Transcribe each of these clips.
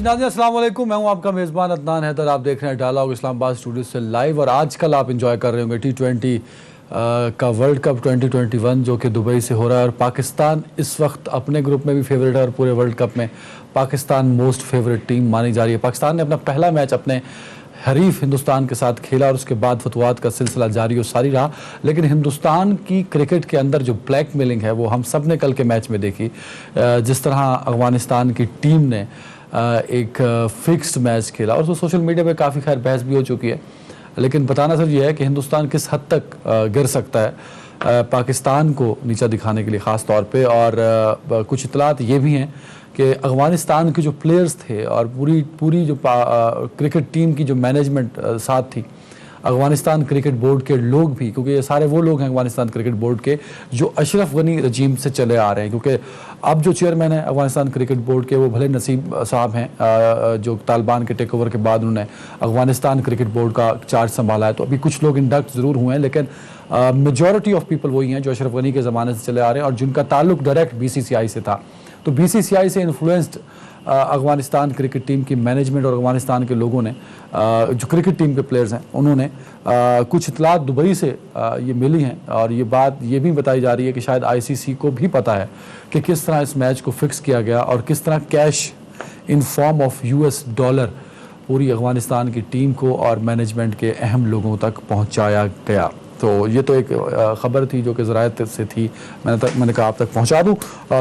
नाज़रीन अस्सलाम वालेकुम, मैं हूं आपका मेज़बान अदनान हैदर। आप देख रहे हैं डायलॉग इस्लामाबाद स्टूडियो से लाइव। और आजकल आप इंजॉय कर रहे होंगे T20 का वर्ल्ड कप 2021 जो कि दुबई से हो रहा है। और पाकिस्तान इस वक्त अपने ग्रुप में भी फेवरेट है और पूरे वर्ल्ड कप में पाकिस्तान मोस्ट फेवरेट टीम मानी जा रही है। पाकिस्तान ने अपना पहला मैच अपने हरीफ हिंदुस्तान के साथ खेला और उसके बाद फतवात का सिलसिला जारी और सारी रहा। लेकिन हिंदुस्तान की क्रिकेट के अंदर जो ब्लैकमेलिंग है वो हम सब ने कल के मैच में देखी। जिस तरह अफगानिस्तान की टीम ने एक फिक्स्ड मैच खेला और तो सोशल मीडिया पे काफ़ी खैर बहस भी हो चुकी है। लेकिन बताना सिर्फ ये है कि हिंदुस्तान किस हद तक गिर सकता है पाकिस्तान को नीचा दिखाने के लिए ख़ास तौर पे। और कुछ इतलात ये भी हैं कि अफगानिस्तान के जो प्लेयर्स थे और पूरी जो क्रिकेट टीम की जो मैनेजमेंट साथ थी, अफगानिस्तान क्रिकेट बोर्ड के लोग भी, क्योंकि ये सारे वो लोग हैं अफगानिस्तान क्रिकेट बोर्ड के जो अशरफ गनी रजीम से चले आ रहे हैं। क्योंकि अब जो चेयरमैन है अफगानिस्तान क्रिकेट बोर्ड के वो भले नसीब साहब हैं जो तालिबान के टेक ओवर के बाद उन्होंने अफगानिस्तान क्रिकेट बोर्ड का चार्ज संभाला है। तो अभी कुछ लोग इंडक्ट ज़रूर हुए हैं, लेकिन मेजॉरिटी ऑफ पीपल वही हैं जो अशरफ गनी के ज़माने से चले आ रहे हैं और जिनका ताल्लुक डायरेक्ट BCCI से था। तो BCCI से इन्फ्लुएंस्ड अफगानिस्तान क्रिकेट टीम की मैनेजमेंट और अफगानिस्तान के लोगों ने जो क्रिकेट टीम के प्लेयर्स हैं उन्होंने कुछ इतलात दुबई से ये मिली हैं। और ये बात ये भी बताई जा रही है कि शायद ICC को भी पता है कि किस तरह इस मैच को फिक्स किया गया और किस तरह cash in form of US dollar पूरी अफगानिस्तान की टीम को और मैनेजमेंट के अहम लोगों तक पहुँचाया गया। तो ये तो एक ख़बर थी जो कि ज़रायत से थी, मैंने कहा आप तक पहुंचा दूँ।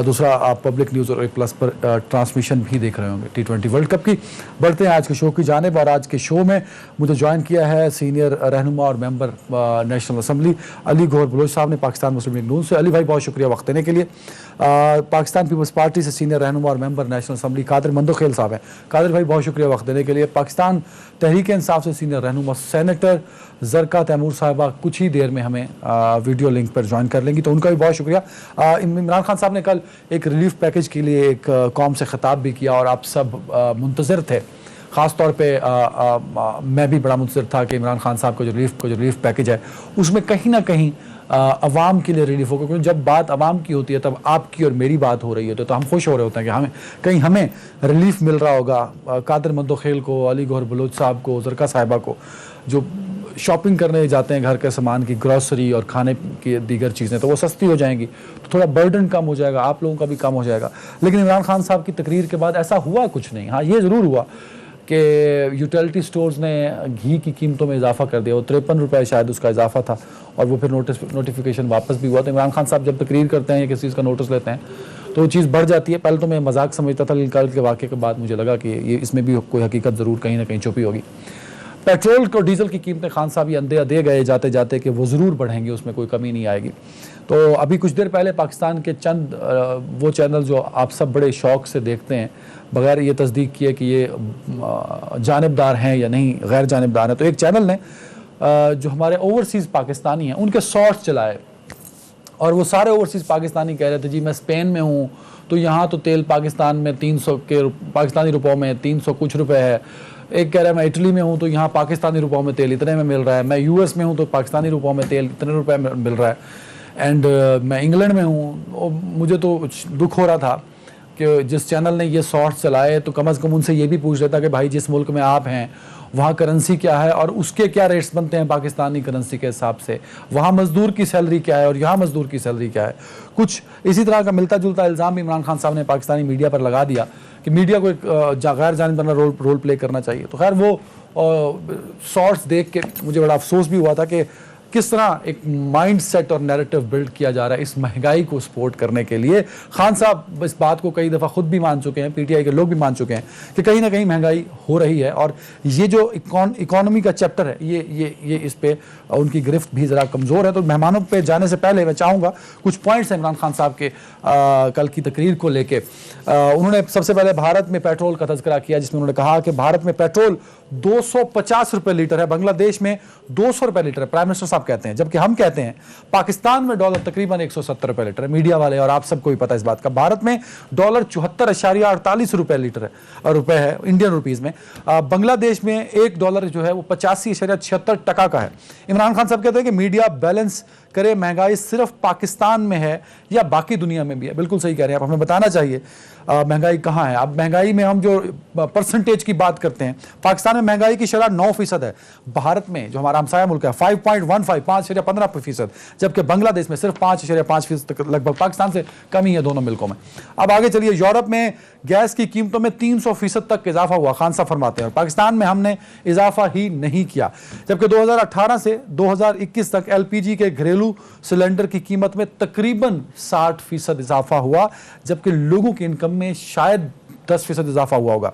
दूसरा, आप पब्लिक न्यूज़ और A+ पर ट्रांसमिशन भी देख रहे होंगे T20 वर्ल्ड कप की। बढ़ते हैं आज के शो की जानिब और आज के शो में मुझे ज्वाइन किया है सीनियर रहनुमा और member National Assembly Ali Gauhar Baloch साहब ने, पाकिस्तान मुस्लिम लीग नून से। अली भाई बहुत शुक्रिया वक्त देने के लिए। पाकिस्तान पीपल्स पार्टी से सीनियर रहनुमा और member National Assembly Qadir Mandokhel साहब हैं। कादिर भाई बहुत शुक्रिया वक्त देने के लिए। पाकिस्तान तहरीक इंसाफ से सीनियर रहनुमा सेनेटर ज़रका तैमूर साहिबा कुछ ही देर में हमें वीडियो लिंक पर ज्वाइन कर लेंगी, तो उनका भी बहुत शुक्रिया। इमरान खान साहब ने कल एक रिलीफ पैकेज के लिए एक कौम से खिताब भी किया और आप सब मुंतज़िर थे। ख़ास तौर पे मैं भी बड़ा मुंतज़िर था कि इमरान खान साहब का जो रिलीफ पैकेज है उसमें कहीं ना कहीं अवाम के लिए रिलीफ होगा। क्योंकि जब बात अवाम की होती है तब आपकी और मेरी बात हो रही है तो हम खुश हो रहे होते हैं कि हमें रिलीफ मिल रहा होगा। कादिर मंदोखेल को, अली गौहर बलोच साहब को, ज़रका साहिबा को जो शॉपिंग करने जाते हैं घर के सामान की, ग्रॉसरी और खाने की दीगर चीज़ें, तो वो सस्ती हो जाएंगी, तो थोड़ा बर्डन कम हो जाएगा, आप लोगों का भी कम हो जाएगा। लेकिन इमरान खान साहब की तकरीर के बाद ऐसा हुआ कुछ नहीं। हाँ, ये ज़रूर हुआ कि यूटिलिटी स्टोर्स ने घी की कीमतों में इजाफा कर दिया। वो 53 रुपये शायद उसका इजाफा था और वो फिर नोटिफिकेशन वापस भी हुआ। तो इमरान खान साहब जब तकरीर करते हैं या किसी चीज़ का नोटिस लेते हैं तो वो चीज़ बढ़ जाती है। पहले तो मैं मजाक समझता था, लेकिन कल के वाक़े के बाद मुझे लगा कि ये इसमें भी कोई हकीकत ज़रूर कहीं ना कहीं छुपी होगी। पेट्रोल और डीजल की कीमतें खान साहब ये अंदे दे गए जाते जाते कि वो ज़रूर बढ़ेंगी, उसमें कोई कमी नहीं आएगी। तो अभी कुछ देर पहले पाकिस्तान के चंद वो चैनल जो आप सब बड़े शौक़ से देखते हैं बगैर ये तस्दीक किए कि ये जानिबदार हैं या नहीं, गैर जानिबदार हैं, तो एक चैनल ने जो हमारे ओवरसीज़ पाकिस्तानी हैं उनके शॉर्ट्स चलाए और वो सारे ओवरसीज़ पाकिस्तानी कह रहे थे जी मैं स्पेन में हूँ तो यहाँ तो तेल पाकिस्तान में 300 के पाकिस्तानी रुपयों में 300 कुछ रुपए है। एक कह रहा है मैं इटली में हूँ तो यहाँ पाकिस्तानी रुपयों में तेल इतने में मिल रहा है। मैं US में हूँ तो पाकिस्तानी रुपयों में तेल इतने रुपए में मिल रहा है। एंड मैं इंग्लैंड में हूँ। मुझे तो दुख हो रहा था कि जिस चैनल ने ये शॉर्ट्स चलाए तो कम से कम उनसे ये भी पूछ लेता कि भाई जिस मुल्क में आप हैं वहाँ करेंसी क्या है और उसके क्या रेट्स बनते हैं पाकिस्तानी करेंसी के हिसाब से, वहाँ मज़दूर की सैलरी क्या है और यहाँ मज़दूर की सैलरी क्या है। कुछ इसी तरह का मिलता जुलता इल्ज़ाम भी इमरान खान साहब ने पाकिस्तानी मीडिया पर लगा दिया कि मीडिया को एक गैर जानिबदाराना रोल प्ले करना चाहिए। तो खैर वो शॉर्ट्स देख के मुझे बड़ा अफसोस भी हुआ था कि किस तरह एक माइंड सेट और नैरेटिव बिल्ड किया जा रहा है इस महंगाई को सपोर्ट करने के लिए। खान साहब इस बात को कई दफ़ा खुद भी मान चुके हैं, PTI के लोग भी मान चुके हैं कि कहीं ना कहीं महंगाई हो रही है और ये जो इकोनॉमी का चैप्टर है ये इस पे उनकी गिरफ्त भी ज़रा कमज़ोर है। तो मेहमानों पे जाने से पहले मैं चाहूँगा कुछ पॉइंट्स हैं इमरान खान साहब के कल की तकरीर को लेके। उन्होंने सबसे पहले भारत में पेट्रोल का तज़किरा किया जिसमें उन्होंने कहा कि भारत में पेट्रोल 250 रुपये लीटर है, बांग्लादेश में 200 रुपये लीटर है, प्राइम मिनिस्टर साहब कहते हैं, जबकि हम कहते हैं पाकिस्तान में डॉलर तकरीबन 170 रुपये लीटर है। मीडिया वाले और आप सबको भी पता है इस बात का। भारत में डॉलर 74.48 रुपये लीटर है, रुपये है इंडियन रुपीज़ में। बांग्लादेश में $1 जो है वो 85.76 टका का है। इमरान खान साहब कहते हैं कि मीडिया बैलेंस करे महंगाई सिर्फ पाकिस्तान में है या बाकी दुनिया में भी है? बिल्कुल सही कह रहे हैं आप, हमें बताना चाहिए महंगाई कहाँ है। अब महंगाई में हम जो परसेंटेज की बात करते हैं, पाकिस्तान में महंगाई की शरह 9% है। भारत में जो हमारा हमसाया मुल्क है 5.15 5.15%, जबकि बांग्लादेश में सिर्फ 5.5% तक लगभग पाकिस्तान से कम ही है दोनों मुल्कों में। अब आगे चलिए, यूरोप में गैस की कीमतों में 300% तक इजाफा हुआ, खान साहब फरमाते हैं, और पाकिस्तान में हमने इजाफा ही नहीं किया। जबकि 2018 से 2021 तक एलपीजी के घरेलू सिलेंडर की कीमत में तकरीबन 60% इजाफा हुआ, जबकि लोगों की इनकम में शायद 10% इजाफा हुआ होगा।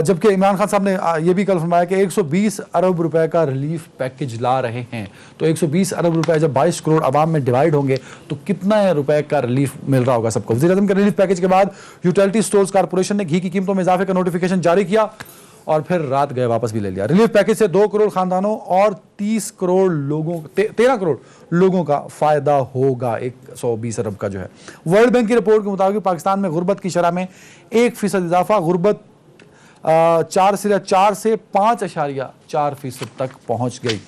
जबकि इमरान खान साहब ने यह भी कल फरमाया कि 120 अरब रुपए का रिलीफ पैकेज ला रहे हैं। तो 120 अरब रुपए जब 22 करोड़ आवाम में डिवाइड होंगे तो कितना रुपए का रिलीफ मिल रहा होगा सबको। वज़ीर-ए-आज़म के रिलीफ पैकेज के बाद यूटिलिटी स्टोर्स कॉर्पोरेशन ने घी की कीमतों में इजाफे का नोटिफिकेशन जारी किया और फिर रात गए वापस भी ले लिया। रिलीफ पैकेज से 2 करोड़ खानदानों और 13 करोड़ लोगों का फायदा होगा। 120 अरब का जो है। वर्ल्ड बैंक की रिपोर्ट के मुताबिक पाकिस्तान में गुर्बत की शरह में 1% इजाफा, गुर्बत 4 से 5.4% तक पहुंच गई।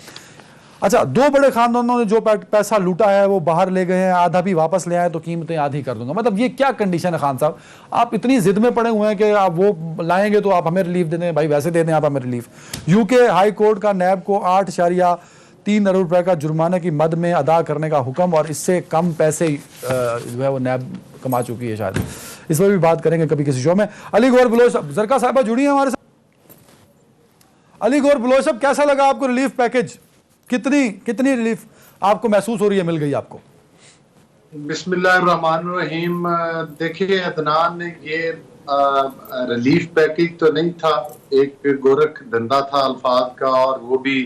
अच्छा, 2 बड़े खानदानों ने जो पैसा लूटा है वो बाहर ले गए हैं, आधा भी वापस ले आए तो कीमतें आधी कर दूंगा। मतलब ये क्या कंडीशन है खान साहब? आप इतनी जिद में पड़े हुए हैं कि आप वो लाएंगे तो आप हमें रिलीफ दे दें, भाई वैसे दे दें आप हमें रिलीफ। यूके हाई कोर्ट का नैब को 8.3 अरब रुपए का जुर्माने की मद में अदा करने का हुक्म, और इससे कम पैसे जो है वो नैब कमा चुकी है शायद। इस पर भी बात करेंगे कभी किसी शो में। अली गौर बलोच जरका साहबा जुड़ी है हमारे साथ। अली गौर बलोच साहब, कैसा लगा आपको रिलीफ पैकेज? कितनी रिलीफ आपको महसूस हो रही है मिल गई आपको? बिस्मिल्लाहिर्रहमानिर्रहीम। देखिए अदनान, ये रिलीफ पैकेज तो नहीं था, एक गोरख धंधा था अल्फाज का, और वो भी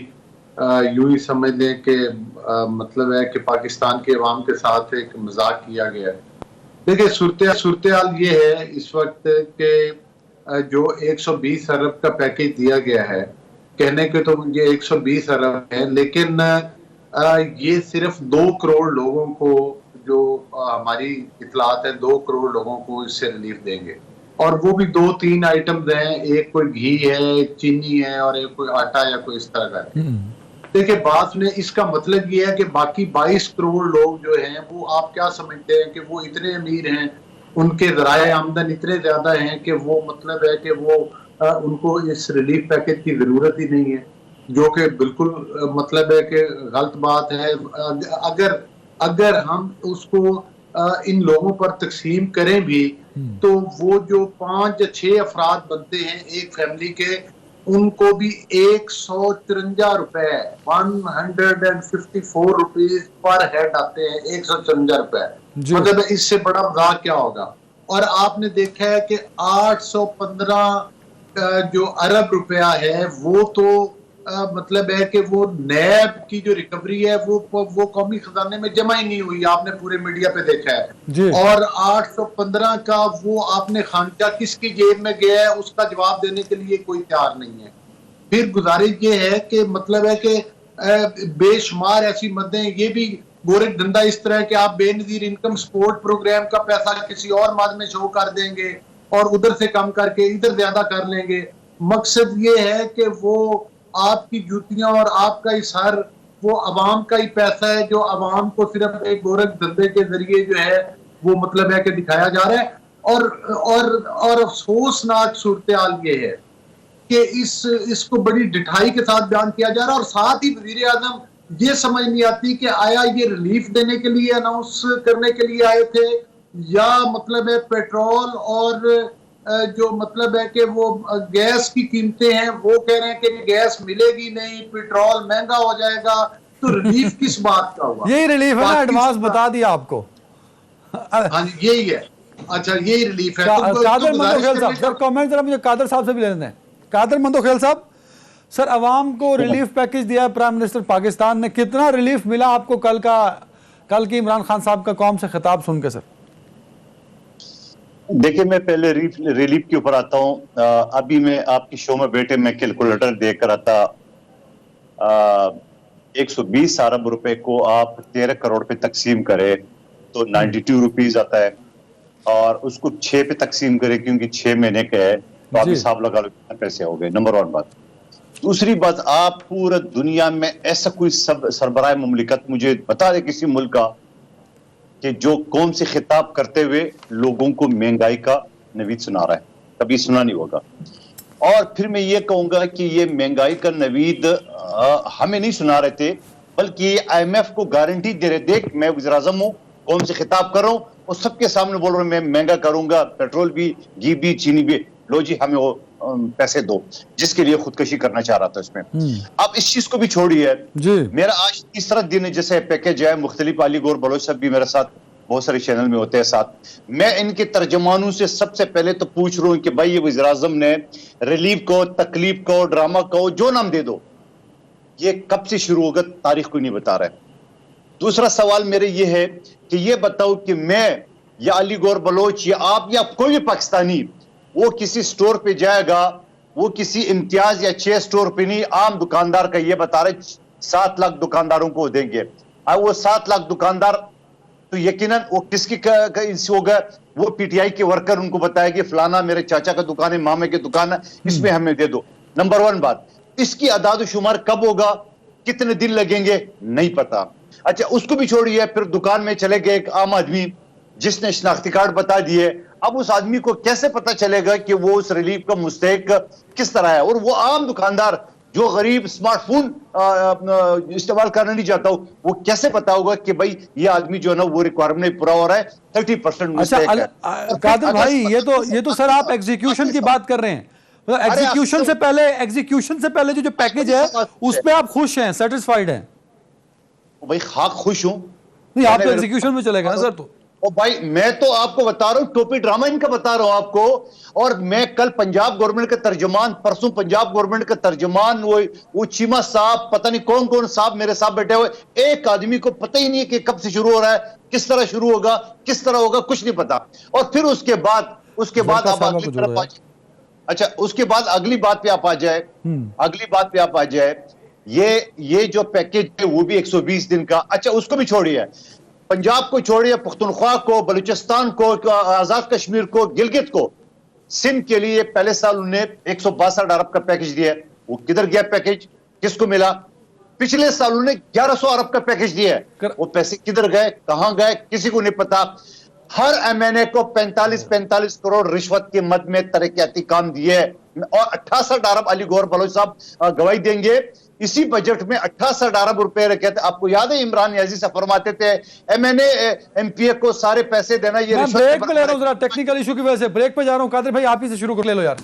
यूं ही समझ लें कि मतलब है कि पाकिस्तान के अवाम के साथ एक मजाक किया गया है। देखिए सूरत हाल ये है इस वक्त के जो 120 अरब का पैकेज दिया गया है, कहने के तो ये 120 अरब है, लेकिन ये सिर्फ 2 करोड़ लोगों को, जो हमारी इतलात है 2 करोड़ लोगों को इससे रिलीफ देंगे। और वो भी 2-3 आइटम्स हैं, एक कोई घी है, एक चीनी है, और एक कोई आटा या कोई इस तरह का है। देखिए बात ने इसका मतलब ये है कि बाकी 22 करोड़ लोग जो हैं वो आप क्या समझते हैं कि वो इतने अमीर हैं, उनके ज़राए आमदन इतने ज्यादा हैं कि वो मतलब है कि वो उनको इस रिलीफ पैकेज की जरूरत ही नहीं है, जो कि बिल्कुल मतलब है कि गलत बात है। अगर हम उसको इन लोगों पर तकसीम करें भी तो वो जो 5 या 6 अफराद बनते हैं एक फैमिली के, उनको भी 154 रुपए 154 रुपीज पर हेड आते हैं। 154 रुपए, मतलब इससे बड़ा मजाक क्या होगा। और आपने देखा है कि 815 जो अरब रुपया है वो तो मतलब है कि वो नैब की जो रिकवरी है वो कौमी खजाने में जमा ही नहीं हुई, आपने पूरे मीडिया पे देखा है। और 815 का वो आपने खानका किसकी जेब में गया है उसका जवाब देने के लिए कोई तैयार नहीं है। फिर गुजारिश ये है कि मतलब है कि बेशुमार ऐसी मदें, ये भी गोरख धंधा इस तरह है कि आप बेनजीर इनकम सपोर्ट प्रोग्राम का पैसा किसी और मद में शो कर देंगे और उधर से कम करके इधर ज्यादा कर लेंगे। मकसद ये है कि वो आपकी जूतियां और आपका इशार वो अवाम का ही पैसा है, जो अवाम को सिर्फ एक गोरख धंधे के जरिए जो है वो मतलब है कि दिखाया जा रहा है। और अफसोसनाक सूरत हाल ये है कि इसको बड़ी ढिठाई के साथ बयान किया जा रहा है। और साथ ही वजीर आजम ये समझ नहीं आती कि आया ये रिलीफ देने के लिए अनाउंस करने के लिए आए थे, या मतलब है पेट्रोल और जो मतलब है कि वो गैस की कीमतें हैं वो कह रहे हैं कि गैस मिलेगी नहीं, पेट्रोल महंगा हो जाएगा, तो रिलीफ किस बात का हुआ? यही रिलीफ है ना, एडवांस बता दिया आपको। हाँ यही है। अच्छा यही रिलीफ है। कादर मंदोखेल साहब, कमेंट जरा मुझे कादर साहब से भी लेने हैं। कादर मंदोखेल साहब, सर अवाम को रिलीफ पैकेज दिया प्राइम मिनिस्टर पाकिस्तान ने, कितना रिलीफ मिला आपको कल की इमरान खान साहब का कौम से खिताब सुन के? सर देखिए मैं पहले रिलीफ के ऊपर आता हूँ। अभी मैं आपकी शो में बैठे मैं कैलकुलेटर देख कर आता, 120 अरब रुपए को आप 13 करोड़ पे तकसीम करें तो 92 रुपीज आता है, और उसको 6 पे तकसीम करें क्योंकि 6 महीने का है तो आप हिसाब लगा लो कितने पैसे हो गए। नंबर 1 बात। दूसरी बात, आप पूरा दुनिया में ऐसा कोई सरबराह मुमलिकत मुझे बता दे किसी मुल्क का कि जो कौम से खिताब करते हुए लोगों को महंगाई का नवीद सुना रहा है, कभी सुना नहीं होगा। और फिर मैं ये कहूंगा कि ये महंगाई का नवीद हमें नहीं सुना रहे थे, बल्कि IMF को गारंटी दे रहे, देख मैं वज़ीर-ए-आज़म हूं, कौम से खिताब कर रहा हूं और सबके सामने बोल रहा हूं मैं महंगा करूंगा, पेट्रोल भी, घी भी, चीनी भी, लो जी हमें वो पैसे दो, जिसके लिए खुदकशी करना चाह रहा था इसमें। अब इस चीज को भी छोड़िए, मेरा आज तीसरा दिन है जैसे पैकेज है, मुख्तलिफ अली गौर बलोच साहब भी मेरे साथ बहुत सारे चैनल में होते हैं साथ। मैं इनके तर्जमानों से सबसे पहले तो पूछ रहा हूं कि भाई ये वज़ीर-ए-आज़म ने रिलीफ को, तकलीफ को, ड्रामा को, जो नाम दे दो, ये कब से शुरू होगा, तारीख कोई नहीं बता रहा है। दूसरा सवाल मेरे ये है कि ये बताओ कि मैं या अली गौर बलोच या आप या कोई भी पाकिस्तानी वो किसी स्टोर पे जाएगा, वो किसी इम्तियाज या चेयर स्टोर पे नहीं, आम दुकानदार का ये बता रहे 7 लाख दुकानदारों को देंगे। अब वो 7 लाख दुकानदार तो यकीनन वो किसकी होगा, वो PTI के वर्कर उनको बताएंगे फलाना मेरे चाचा का दुकान है, मामे की दुकान है, इसमें हमें दे दो। नंबर 1 बात, इसकी अदाद शुमार कब होगा, कितने दिन लगेंगे, नहीं पता। अच्छा उसको भी छोड़िए, फिर दुकान में चले गए एक आम आदमी जिसने शनाख्ती कार्ड बता दिए, अब उस आदमी को कैसे पता चलेगा कि वो उस रिलीफ का मुस्तहिक किस तरह है। और वो आम दुकानदार जो गरीब स्मार्टफोन इस्तेमाल करना नहीं चाहता हो, वो कैसे पता होगा कि भाई ये आदमी जो है ना वो रिक्वायरमेंट पूरा हो रहा है, 30% मुस्तहिक है। कादिर भाई ये तो सर आप एग्जीक्यूशन की बात कर रहे हैं, मतलब एग्जीक्यूशन से पहले जो पैकेज है उस पे आप खुश हैं, सेटिस्फाइड हैं? भाई खाक खुश हूं, नहीं आप तो एग्जीक्यूशन में चले गए ना सर। तो ओ भाई मैं तो आपको बता रहा हूं, टोपी ड्रामा इनका बता रहा हूं आपको। और मैं कल पंजाब गवर्नमेंट का तर्जुमान, परसों पंजाब गवर्नमेंट का तर्जुमान, वो चीमा साहब, पता नहीं कौन कौन साहब मेरे साथ बैठे हुए, एक आदमी को पता ही नहीं है कि कब से शुरू हो रहा है, किस तरह शुरू होगा, किस तरह होगा, कुछ नहीं पता। और फिर उसके बाद आप अगली तरफ आ जाए। अच्छा उसके बाद अगली बात पे आप आ जाए, ये जो पैकेज है वो भी 120 दिन का। अच्छा उसको भी छोड़िए, पंजाब को छोड़िए, पख्तूनख्वा को, बलूचिस्तान को, आजाद कश्मीर को, गिलगित को, सिंध के लिए पहले साल उन्होंने 162 अरब का पैकेज दिया। वो किधर गया पैकेज, किसको मिला? पिछले साल उन्होंने 1100 अरब का पैकेज दिया है, वो पैसे किधर गए, कहां गए, किसी को नहीं पता। हर MNA को 45 करोड़ रिश्वत के मद में तरक्याती काम दिए और 68 अरब अली गौर बलोच साहब गवाही देंगे। इसी बजट में 68 अरब रुपए रखे थे। आपको याद है इमरान याजी से फरमाते थे MNA MPA को सारे पैसे देना, ये मैं ब्रेक पे ले रहा हूं, जरा टेक्निकल इशू की वजह से ब्रेक पे जा रहा हूं। कादिर भाई आप ही से शुरू कर ले लो यार।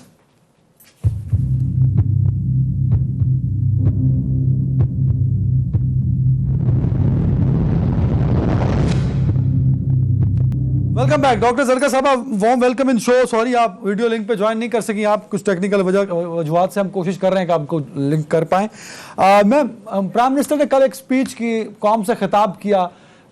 वेलकम बैक डॉक्टर जरका साहब, warm welcome in show. Sorry आप वीडियो लिंक पे ज्वाइन नहीं कर सकी, आप कुछ टेक्निकल वजूहात से हम कोशिश कर रहे हैं कि आपको लिंक कर पाएं। मैं प्राइम मिनिस्टर ने कल एक स्पीच की, कौम से खिताब किया,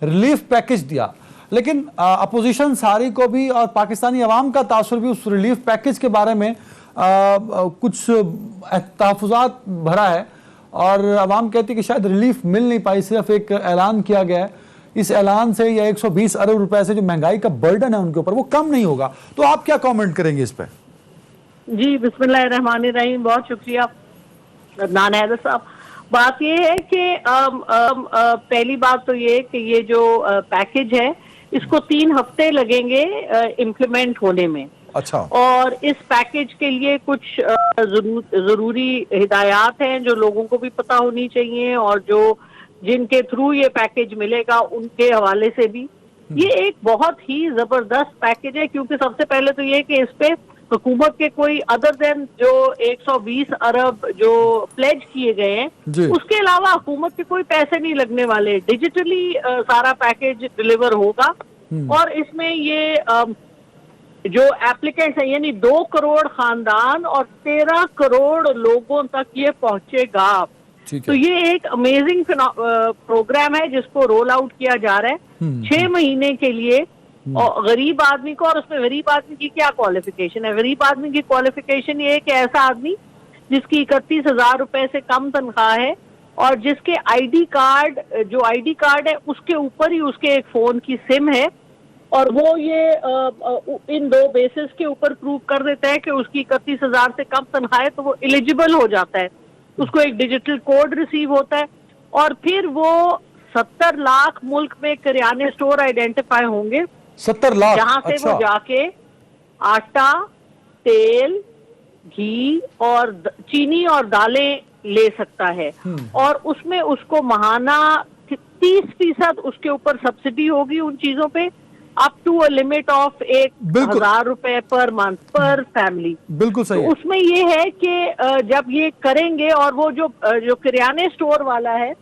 रिलीफ पैकेज दिया, लेकिन अपोजिशन सारी को भी और पाकिस्तानी अवाम का तासुर भी उस रिलीफ पैकेज के बारे में कुछ तहफ़्फ़ुज़ात भरा है और अवाम कहती है कि शायद रिलीफ मिल नहीं पाई, सिर्फ एक ऐलान किया गया है। इस ऐलान से या 120 अरब रुपए से जो महंगाई का बर्डन है उनके ऊपर वो कम नहीं होगा। तो आप क्या कमेंट करेंगे इस पे? जी बिस्मिल्लाहिर्रहमानिर्रहीम, बहुत शुक्रिया अदनान हैदर साहब। बात ये है कि पहली बात तो ये कि ये जो पैकेज है इसको 3 हफ्ते लगेंगे इम्प्लीमेंट होने में। अच्छा। और इस पैकेज के लिए कुछ जरूरी हिदायत हैं जो लोगों को भी पता होनी चाहिए और जो जिनके थ्रू ये पैकेज मिलेगा उनके हवाले से भी। ये एक बहुत ही जबरदस्त पैकेज है, क्योंकि सबसे पहले तो ये कि इस पे हुकूमत के कोई अदर देन जो 120 अरब जो प्लेज किए गए हैं, उसके अलावा हुकूमत के कोई पैसे नहीं लगने वाले। डिजिटली सारा पैकेज डिलीवर होगा और इसमें ये जो एप्लीकेंट्स हैं यानी 2 करोड़ खानदान और 13 करोड़ लोगों तक ये पहुंचेगा। तो ये एक अमेजिंग प्रोग्राम है जिसको रोल आउट किया जा रहा है 6 महीने के लिए और गरीब आदमी को। और उसमें गरीब आदमी की क्या क्वालिफिकेशन है? गरीब आदमी की क्वालिफिकेशन ये है कि ऐसा आदमी जिसकी 31,000 रुपए से कम तनख्वाह है और जिसके आईडी कार्ड है उसके ऊपर ही उसके एक फोन की सिम है और वो ये इन 2 बेसिस के ऊपर प्रूव कर देता है कि उसकी 31,000 से कम तनख्वाह है तो वो एलिजिबल हो जाता है उसको एक डिजिटल कोड रिसीव होता है और फिर वो 70 लाख मुल्क में किराने स्टोर आइडेंटिफाई होंगे 70 लाख, जहां से अच्छा। वो जाके आटा, तेल, घी और चीनी और दालें ले सकता है और उसमें उसको महाना 30% उसके ऊपर सब्सिडी होगी उन चीजों पे, up to a limit of बिल्कुल। 1,000 रुपए पर मंथ पर फैमिली। बिल्कुल सही तो है। उसमें ये है कि जब ये करेंगे और वो जो किराने स्टोर वाला है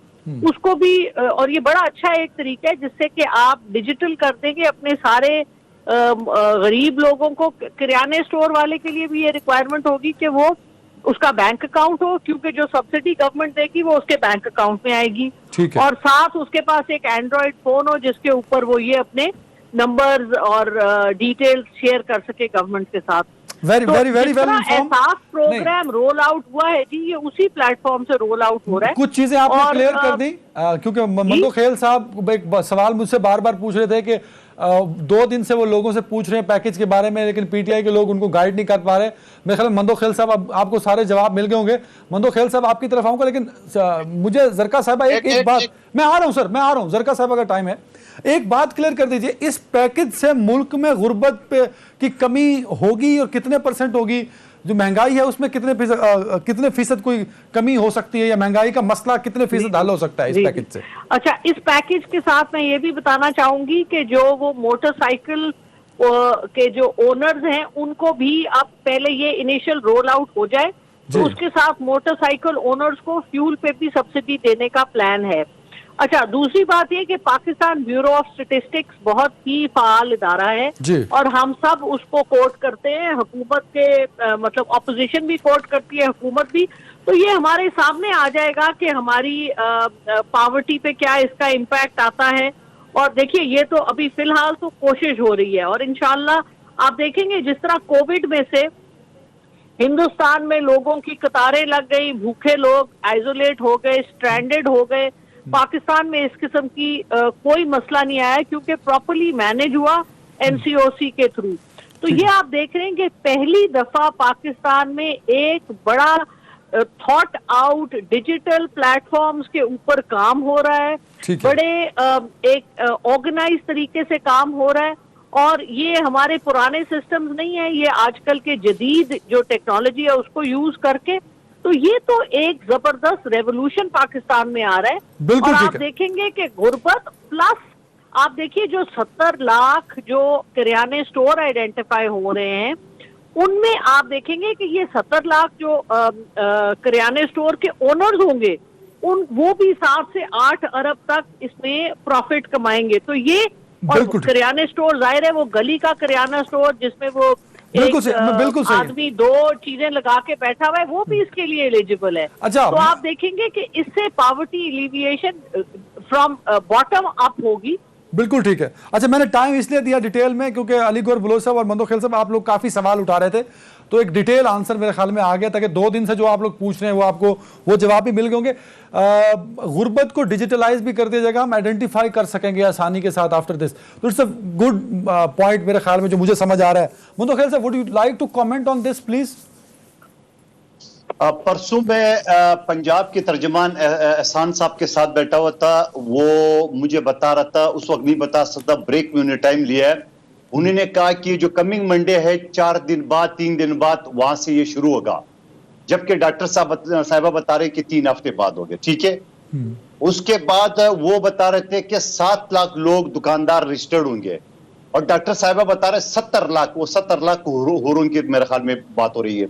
उसको भी और ये बड़ा अच्छा एक तरीका है जिससे कि आप डिजिटल कर देंगे अपने सारे गरीब लोगों को। किराने स्टोर वाले के लिए भी ये रिक्वायरमेंट होगी कि वो उसका बैंक अकाउंट हो, क्योंकि जो सब्सिडी गवर्नमेंट देगी वो उसके बैंक अकाउंट में आएगी। ठीक है। और साथ उसके पास एक एंड्रॉइड फोन हो जिसके ऊपर वो ये अपने नंबर्स और डिटेल्स शेयर कर सके गवर्नमेंट के साथ। Very very very well informed. एहसास प्रोग्राम रोल आउट हुआ है जी, ये उसी प्लेटफॉर्म से रोल आउट हो रहा है। कुछ चीजें आपने और, क्लियर कर दी क्योंकि मंदो खेल साहब एक सवाल मुझसे बार बार पूछ रहे थे कि 2 दिन से वो लोगों से पूछ रहे हैं पैकेज के बारे में, लेकिन पीटीआई के लोग उनको गाइड नहीं कर पा रहे। मेरे ख्याल में मंदो खेल साहब अब आपको सारे जवाब मिल गए होंगे। मंदो खेल साहब आपकी तरफ आऊंगा, लेकिन मुझे जरका साहब एक बात, मैं आ रहा हूं सर, मैं आ रहा हूं। जरका साहब अगर टाइम है एक बात क्लियर कर दीजिए, इस पैकेज से मुल्क में गुर्बत पे की कमी होगी और कितने % होगी? जो महंगाई है उसमें कितने फीसद कोई कमी हो सकती है, या महंगाई का मसला कितने फीसद हल हो सकता है इस पैकेज से? अच्छा, इस पैकेज के साथ मैं ये भी बताना चाहूंगी कि जो वो मोटरसाइकिल के जो ओनर्स हैं उनको भी अब पहले ये इनिशियल रोल आउट हो जाए तो उसके साथ मोटरसाइकिल ओनर्स को फ्यूल पे भी सब्सिडी देने का प्लान है। अच्छा, दूसरी बात ये कि पाकिस्तान ब्यूरो ऑफ स्टैटिस्टिक्स बहुत ही फाल इदारा है और हम सब उसको कोट करते हैं, हुकूमत के मतलब ऑपोजिशन भी कोट करती है, हुकूमत भी। तो ये हमारे सामने आ जाएगा कि हमारी पॉवर्टी पे क्या इसका इम्पैक्ट आता है। और देखिए, ये तो अभी फिलहाल तो कोशिश हो रही है और इंशाल्लाह आप देखेंगे जिस तरह कोविड में से हिंदुस्तान में लोगों की कतारें लग गई, भूखे लोग आइसोलेट हो गए, स्ट्रैंडेड हो गए, पाकिस्तान में इस किस्म की कोई मसला नहीं आया क्योंकि प्रॉपर्ली मैनेज हुआ एनसीओसी के थ्रू। तो ये आप देख रहे हैं कि पहली दफा पाकिस्तान में एक बड़ा थॉट आउट डिजिटल प्लेटफॉर्म्स के ऊपर काम हो रहा है, बड़े एक ऑर्गेनाइज तरीके से काम हो रहा है और ये हमारे पुराने सिस्टम्स नहीं है, ये आजकल के जदीद जो टेक्नोलॉजी है उसको यूज करके। तो ये तो एक जबरदस्त रेवोल्यूशन पाकिस्तान में आ रहा है। और आप देखेंगे कि गुर्बत प्लस आप देखिए जो 70 लाख जो किराने स्टोर आइडेंटिफाई हो रहे हैं उनमें आप देखेंगे कि ये 70 लाख जो किराने स्टोर के ओनर्स होंगे वो भी 7 से 8 अरब तक इसमें प्रॉफिट कमाएंगे। तो ये और किराने स्टोर जाहिर है वो गली का किराना स्टोर जिसमें वो बिल्कुल आदमी 2 चीजें लगा के बैठा हुआ है वो भी इसके लिए एलिजिबल है। अच्छा, तो आप देखेंगे कि इससे poverty alleviation from bottom up होगी। बिल्कुल ठीक है। अच्छा, मैंने टाइम इसलिए दिया डिटेल में क्योंकि अली गौर बलोच साहब और मंदो खेल साहब आप लोग काफी सवाल उठा रहे थे, तो एक डिटेल आंसर मेरे ख्याल में आ गया, ताकि 2 दिन से जो आप लोग पूछ रहे हैं वो आपको वो जवाब भी मिल गए होंगे। गुर्बत को डिजिटलाइज भी कर दिया जाएगा, हम आइडेंटिफाई कर सकेंगे आसानी के साथ आफ्टर दिस। तो इट्स अ गुड पॉइंट मेरे ख्याल में जो मुझे समझ आ रहा है। मंदो खेल साहब, would you like to comment on this please? परसों में पंजाब के तर्जमान एहसान साहब के साथ बैठा हुआ था, वो मुझे बता रहा था, उस वक्त नहीं बता सकता, ब्रेक में उन्हें टाइम लिया है। उन्होंने कहा कि जो कमिंग मंडे है 4 दिन बाद 3 दिन बाद वहां से ये शुरू होगा, जबकि डॉक्टर साहबा बता रहे कि 3 हफ्ते बाद हो गए। ठीक है, उसके बाद वो बता रहे थे कि 7 लाख लोग दुकानदार रजिस्टर्ड होंगे और डॉक्टर साहिबा बता रहे 70 लाख, वो 70 लाख हुरून की मेरे ख्याल में बात हो रही है।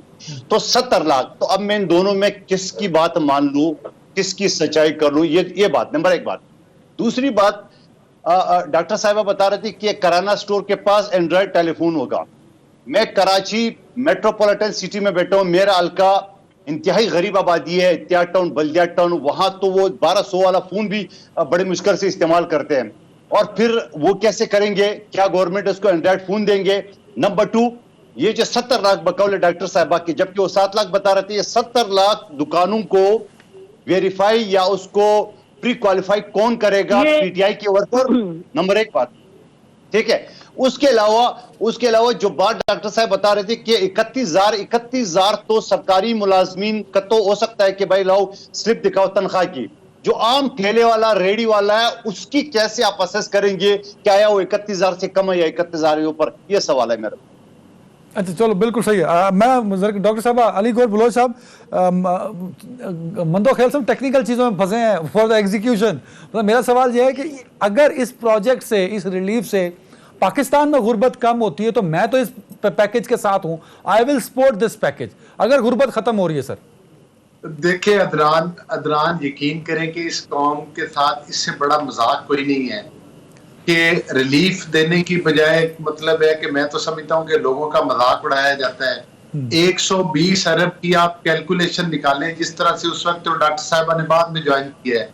तो 70 लाख, तो अब मैं इन दोनों में किसकी बात मान लूं, किसकी सच्चाई कर लूं, ये बात नंबर 1 बात। दूसरी बात, डॉक्टर साहिबा बता रही थी कि किराना स्टोर के पास एंड्रॉइड टेलीफोन होगा। मैं कराची मेट्रोपॉलिटन सिटी में बैठा हूं, मेरा हल्का इंतहाई गरीब आबादी है, इत्याद टाउन, बल्दिया टाउन, वहां तो वो 1200 वाला फोन भी बड़े मुश्किल से इस्तेमाल करते हैं। और फिर वो कैसे करेंगे, क्या गवर्नमेंट उसको एंड्रॉइड फोन देंगे? नंबर 2, ये जो 70 लाख बकौल डॉक्टर साहिबा की, जबकि वो 7 लाख बता रहे थे, ये 70 लाख दुकानों को वेरीफाई या उसको प्री क्वालिफाई कौन करेगा? पीटीआई के वर्कर। नंबर 1 बात। ठीक है। उसके अलावा जो बात डॉक्टर साहब बता रहे थे कि 31,000 तो सरकारी मुलाजमीन का तो हो सकता है कि भाई लाओ स्लिप दिखाओ तनख्वाह की, जो आम ठेले वाला रेडी वाला है उसकी कैसे आप असेस करेंगे, क्या आया वो 31,000 से कम है या 31,000 के ऊपर, ये सवाल है मेरा। अच्छा चलो बिल्कुल सही है। मैं डॉक्टर साहब अली गौर बलोच साहब, मंदो ख्याल से टेक्निकल चीज़ों में फंसे हैं फॉर द एग्जीक्यूशन। मतलब मेरा सवाल यह है कि अगर इस प्रोजेक्ट से, इस रिलीफ से पाकिस्तान में गुर्बत कम होती है तो मैं तो इस पैकेज के साथ हूं, I will support this package, अगर गुर्बत खत्म हो रही है सर। देखिए अदनान यकीन करें कि इस कौम के साथ इससे बड़ा मजाक कोई नहीं है कि रिलीफ देने की बजाय, मतलब है कि मैं तो समझता हूं कि लोगों का मजाक उड़ाया जाता है। 120 अरब की आप कैलकुलेशन निकालें, जिस तरह से उस वक्त तो डॉक्टर साहबा ने बाद में ज्वाइन किया है,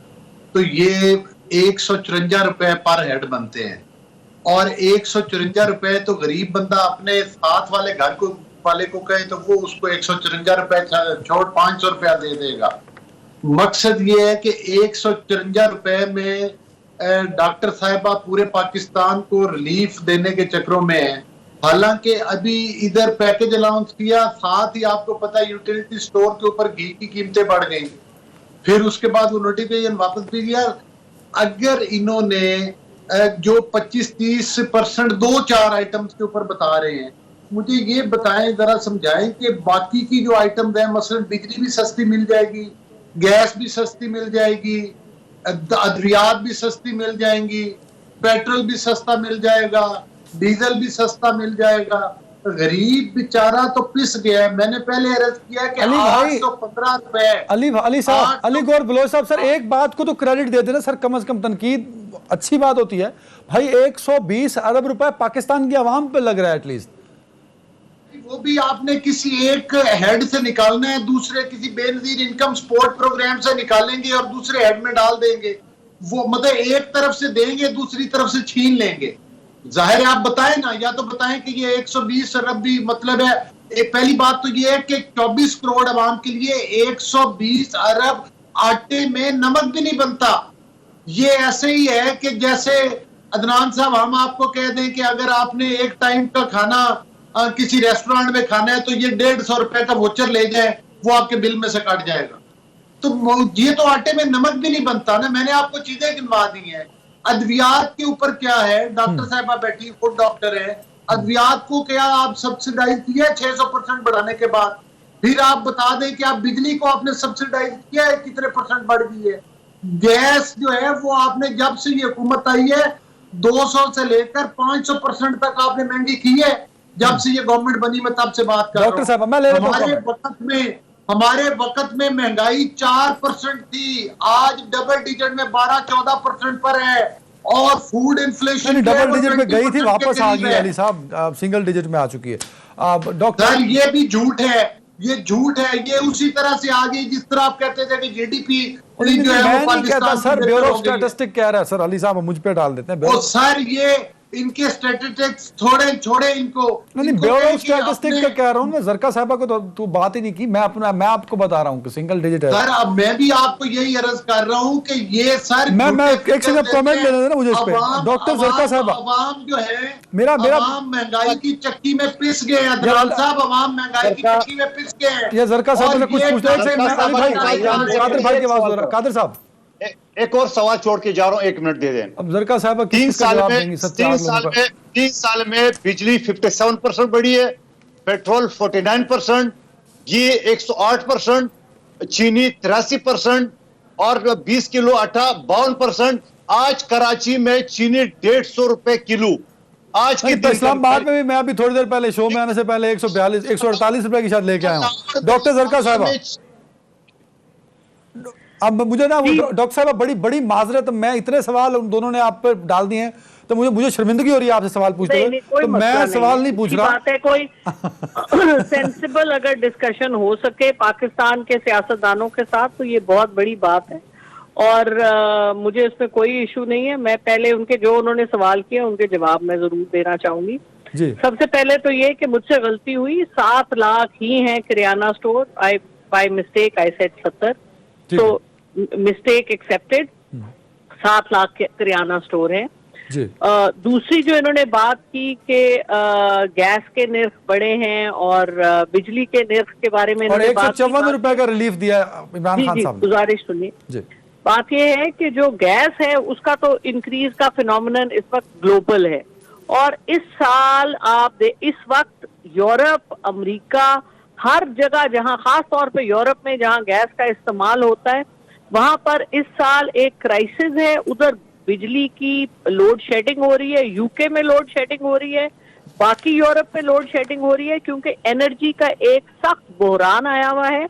तो ये 154 रुपए पर हेड बनते हैं। और 154 रुपए तो गरीब बंदा अपने साथ वाले घर को वाले को कहे तो वो उसको 154 रुपए छोड़ 500 रुपया दे देगा। मकसद ये है कि 154 रुपए में डॉक्टर साहिबा पूरे पाकिस्तान को रिलीफ देने के चक्रों में है। हालांकि अभी इधर पैकेज अनाउंस किया, साथ ही आपको पता है यूटिलिटी स्टोर के ऊपर घी की कीमतें बढ़ गई, फिर उसके बाद वो नोटिफिकेशन वापस भी दिया। अगर इन्होंने जो 25-30% 2-4 आइटम्स के ऊपर बता रहे हैं, मुझे ये बताएं, जरा समझाएं कि बाकी की जो आइटम्स हैं, मसलन बिजली भी सस्ती मिल जाएगी, गैस भी सस्ती मिल जाएगी, अद्वियात भी सस्ती मिल जाएंगी, पेट्रोल भी सस्ता मिल जाएगा, डीजल भी सस्ता मिल जाएगा। गरीब बेचारा तो पिस गया है। मैंने पहले अर्ज किया कि 815 रुपए। अली गौर बलोच साहब, सर एक बात को तो क्रेडिट दे देना सर, कम से कम तनकीद अच्छी बात होती है भाई। 120 अरब रुपए पाकिस्तान की आवाम पे लग रहा है एटलीस्ट। वो भी आपने किसी एक हेड से निकालना है, दूसरे किसी बेनजीर इनकम सपोर्ट प्रोग्राम से निकालेंगे और दूसरे हेड में डाल देंगे। वो मतलब एक तरफ से देंगे, दूसरी तरफ से छीन लेंगे। जाहिर है आप बताएं ना, या तो बताएं कि ये 120 अरब भी मतलब है। पहली बात तो ये है कि 24 करोड़ आवाम के लिए 120 अरब आटे में नमक भी नहीं बनता। ये ऐसे ही है कि जैसे अदनान साहब हम आपको कह दें कि अगर आपने एक टाइम का खाना किसी रेस्टोरेंट में खाना है तो ये 150 रुपए का वोचर ले जाए, वो आपके बिल में से कट जाएगा। तो ये तो आटे में नमक भी नहीं बनता ना। मैंने आपको चीजें गिनवा दी हैं। अद्वियात के ऊपर क्या है, डॉक्टर साहबा बैठी खुद डॉक्टर है, अद्वियात को क्या आप सब्सिडाइज किया 600% बढ़ाने के बाद? फिर आप बता दें कि आप बिजली को आपने सब्सिडाइज किया है, कितने % बढ़ गई है। गैस जो है वो आपने जब से ये हुकूमत आई है 200 से लेकर 500% तक आपने महंगी की है। जब से ये गवर्नमेंट बनी मैं तब से बात कर रहा हूं। डॉक्टर साहब मैं ले लेता हूं, हमारे वक्त में महंगाई 4% थी, आज डबल डिजिट में 12-14% पर है। और फूड इन्फ्लेशन डबल डिजिट में गई थी, वापस आ गई अली साहब, सिंगल डिजिट में आ चुकी है। डॉक्टर ये भी झूठ है, ये झूठ है। ये उसी तरह से आ गई जिस तरह आप कहते थे कि जीडीपी जो है वो Pakistan sir bureau of statistics कह रहा है। सर अली साहब मुझ पे डाल देते हैं। सर ये इनके स्टैटिस्टिक्स छोड़े इनको। नहीं ब्यूरो ऑफ स्टैटिस्टिक्स का कह रहा हूं मैं, जरका साहबा को तो तू बात ही नहीं की। मैं आपको बता रहा हूं कि सिंगल डिजिट है। सर अब मैं भी आपको यही अर्ज कर रहा हूं कि ये सर मैं एक सेकंड कमेंट ले लेना मुझे इस पे। डॉक्टर जरका साहब, आवाम जो है मेरा आवाम महंगाई की चक्की में पिस गए हैं। साहब आवाम महंगाई की चक्की में पिस गए हैं। ये जरका साहब ने कुछ पूछना है। कादर भाई की आवाज हो रहा है। कादर साहब एक और सवाल छोड़ के जा रहा हूं, 1 मिनट दे दें। अब जरका साहब 3 साल में बिजली 57% बढ़ी है, पेट्रोल 49%, घी 108%, चीनी 83% और 20 किलो आटा 52%। आज कराची में चीनी 150 रुपए किलो। आज की इस्लामाबाद में भी मैं अभी थोड़ी देर पहले शो में आने से पहले 148 रुपए की शायद लेके आया हूं। डॉक्टर जरका साहब अब मुझे ना डॉक्टर साहब बड़ी माजरत, मैं इतने सवाल उन दोनों ने आप पर डाल दिए हैं तो मुझे शर्मिंदगी हो रही है आपसे सवाल पूछते हुए। तो मैं सवाल नहीं पूछ रहा। बात है कोई सेंसिबल अगर डिस्कशन हो सके पाकिस्तान के सियासतदानों के साथ तो ये बहुत बड़ी बात है। और मुझे इसमें कोई इशू नहीं है। मैं पहले उनके जो उन्होंने सवाल किए उनके जवाब मैं जरूर देना चाहूंगी। सबसे पहले तो ये कि मुझसे गलती हुई, 7 लाख ही है kirana store. By mistake I said 70, तो mistake accepted. 7 lakh kirana store है। जी। दूसरी जो इन्होंने बात की कि गैस के निर्ख बढ़े हैं और बिजली के निर्ख के बारे में और इन्होंने बात की। 154 रुपए का रिलीफ दिया इमरान जी खान जी, साहब ने। गुजारिश सुनिए। जी बात यह है कि जो गैस है उसका तो इंक्रीज का फिनोमिनन इस वक्त ग्लोबल है, और इस साल इस वक्त यूरोप, अमेरिका, हर जगह जहां, खास तौर पे यूरोप में जहां गैस का इस्तेमाल होता है, वहां पर इस साल एक क्राइसिस है। उधर बिजली की लोड शेडिंग हो रही है, यूके में लोड शेडिंग हो रही है, बाकी यूरोप में लोड शेडिंग हो रही है, क्योंकि एनर्जी का एक सख्त बहरान आया हुआ है।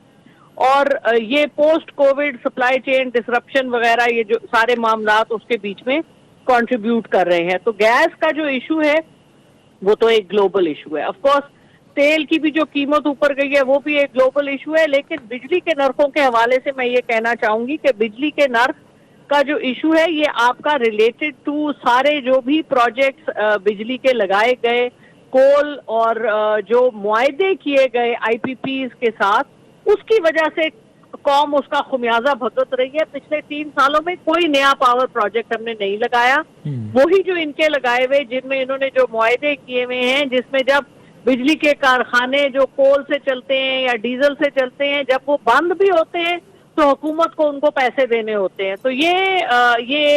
और ये post Covid supply chain disruption वगैरह, ये जो सारे मामलात उसके बीच में कंट्रीब्यूट कर रहे हैं। तो गैस का जो इशू है वो तो एक ग्लोबल इशू है। ऑफ कोर्स तेल की भी जो कीमत ऊपर गई है वो भी एक ग्लोबल इशू है, लेकिन बिजली के नर्खों के हवाले से मैं ये कहना चाहूंगी कि बिजली के नर्ख का जो इशू है ये आपका रिलेटेड टू सारे जो भी प्रोजेक्ट्स बिजली के लगाए गए, कोल और जो मुआहदे किए गए आईपीपीज के साथ, उसकी वजह से कौम उसका खुमियाजा भुगत रही है। पिछले 3 सालों में कोई नया पावर प्रोजेक्ट हमने नहीं लगाया, वही जो इनके लगाए हुए, जिनमें इन्होंने जो मुआहदे किए हुए हैं, जिसमें जब बिजली के कारखाने जो कोल से चलते हैं या डीजल से चलते हैं, जब वो बंद भी होते हैं तो हुकूमत को उनको पैसे देने होते हैं। तो ये